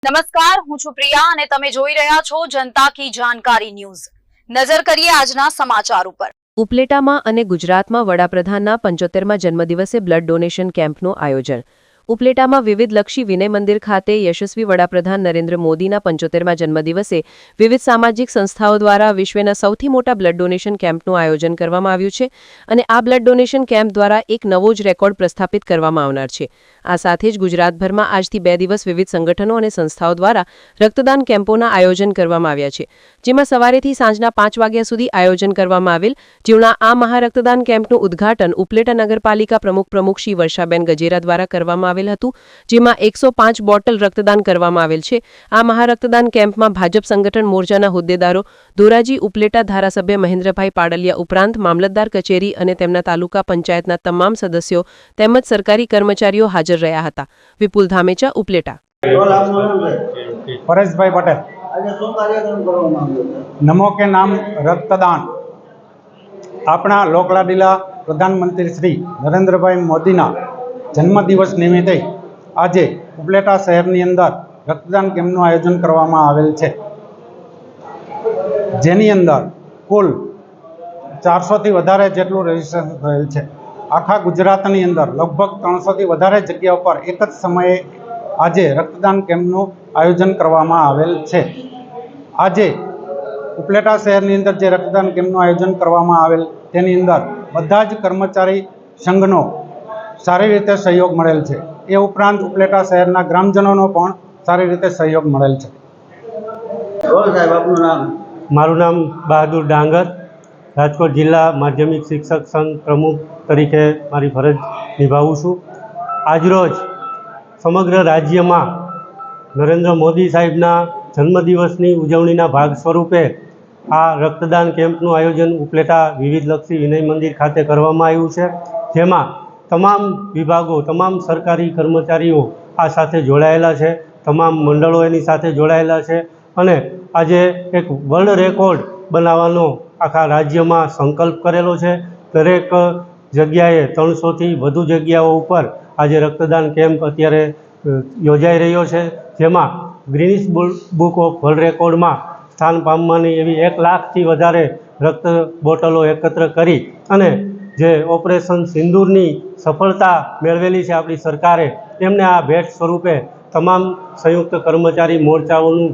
નમસ્કાર, હું છું પ્રિયા અને તમે જોઈ રહ્યા છો જનતા કી જાણકારી ન્યૂઝ। નજર કરીએ આજના સમાચાર ઉપર। ઉપલેટામાં અને ગુજરાતમાં વડાપ્રધાનના 75મા જન્મદિવસે બ્લડ ડોનેશન કેમ્પનું આયોજન। ઉપલેટામાં વિવિધલક્ષી વિનય મંદિર ખાતે યશસ્વી વડાપ્રધાન નરેન્દ્ર મોદીના 75મા જન્મદિવસે વિવિધ સામાજિક સંસ્થાઓ દ્વારા વિશ્વના સૌથી મોટા બ્લડ ડોનેશન કેમ્પનું આયોજન કરવામાં આવ્યું છે અને આ બ્લડ ડોનેશન કેમ્પ દ્વારા એક નવો જ રેકોર્ડ પ્રસ્થાપિત કરવામાં આવનાર છે। આ સાથે જ ગુજરાતભરમાં આજથી 2 દિવસ વિવિધ સંગઠનો અને સંસ્થાઓ દ્વારા રક્તદાન કેમ્પોના આયોજન કરવામાં આવ્યા છે, જેમાં સવારેથી સાંજના 5 વાગ્યા સુધી આયોજન કરવામાં આવેલ। જેમાં આ મહારક્તદાન કેમ્પનું ઉદ્ઘાટન ઉપલેટા નગરપાલિકા પ્રમુખ શ્રી વર્ષાબેન ગજેરા દ્વારા કરવામાં આવેલ હતું, જેમાં 105 બોટલ રક્તદાન કરવામાં આવેલ છે। આ મહારક્તદાન કેમ્પમાં ભાજપ સંગઠન મોરચાના હોદ્દેદારો, ધોરાજી ઉપલેટા ધારાસભ્ય મહેન્દ્રભાઈ પાડલિયા ઉપરાંત મામલતદાર કચેરી અને તેમના તાલુકા પંચાયતના તમામ સદસ્યો તેમજ સરકારી કર્મચારીઓ હાજર રહ્યા હતા। વિપુલ ધામેચા, ઉપલેટા। પરેશભાઈ પટેલ। નમો કે નામ રક્તદાન આપણા લોકલાડીલા પ્રધાનમંત્રી શ્રી નરેન્દ્રભાઈ મોદીના જન્મદિવસ નિમિત્તે આજે ઉપલેટા શહેરની અંદર રક્તદાન કેમ્પનું આયોજન કરવામાં આવેલ છે, જેની અંદર કુલ 400થી વધારે જેટલું રજીસ્ટ્રેશન થયેલ છે। આખા ગુજરાતની અંદર લગભગ 300થી વધારે જગ્યા પર એક જ સમયે આજે રક્તદાન કેમ્પનું આયોજન કરવામાં આવેલ છે। આજે ઉપલેટા શહેરની અંદર જે રક્તદાન કેમ્પનું આયોજન કરવામાં આવેલ તેની અંદર બધા જ કર્મચારી સંઘનો સારી રીતે સહયોગ મળેલ છે। એ ઉપરાંત ઉપલેટા શહેરના ગ્રામજનોનો પણ સારી રીતે સહયોગ મળેલ છે। મારું નામ બહાદુર ડાંગર, રાજકોટ જિલ્લા માધ્યમિક શિક્ષક સંઘ પ્રમુખ તરીકે મારી ફરજ નિભાવું છું। આજરોજ સમગ્ર રાજ્યમાં નરેન્દ્ર મોદી સાહેબના જન્મદિવસની ઉજવણીના ભાગ સ્વરૂપે આ રક્તદાન કેમ્પનું આયોજન ઉપલેટા વિવિધલક્ષી વિનય મંદિર ખાતે કરવામાં આવ્યું છે, જેમાં તમામ વિભાગો, તમામ સરકારી કર્મચારીઓ આ સાથે જોડાયેલા છે, તમામ મંડળો એની સાથે જોડાયેલા છે અને આજે એક વર્લ્ડ રેકોર્ડ બનાવવાનો આખા રાજ્યમાં સંકલ્પ કરેલો છે। દરેક જગ્યાએ 300થી વધુ જગ્યાઓ ઉપર આજે રક્તદાન કેમ્પ અત્યારે યોજાઈ રહ્યો છે, જેમાં ગ્રીનિસ બુક ઓફ વર્લ્ડ રેકોર્ડમાં સ્થાન પામવાની એવી 1 લાખથી વધારે રક્ત બોટલો એકત્ર કરી અને જે ઓપરેશન સિંદૂરની સફળતા મેળવેલી છે આપણી સરકારે, તેમને આ ભેટ સ્વરૂપે તમામ સંયુક્ત કર્મચારી મોરચાઓનું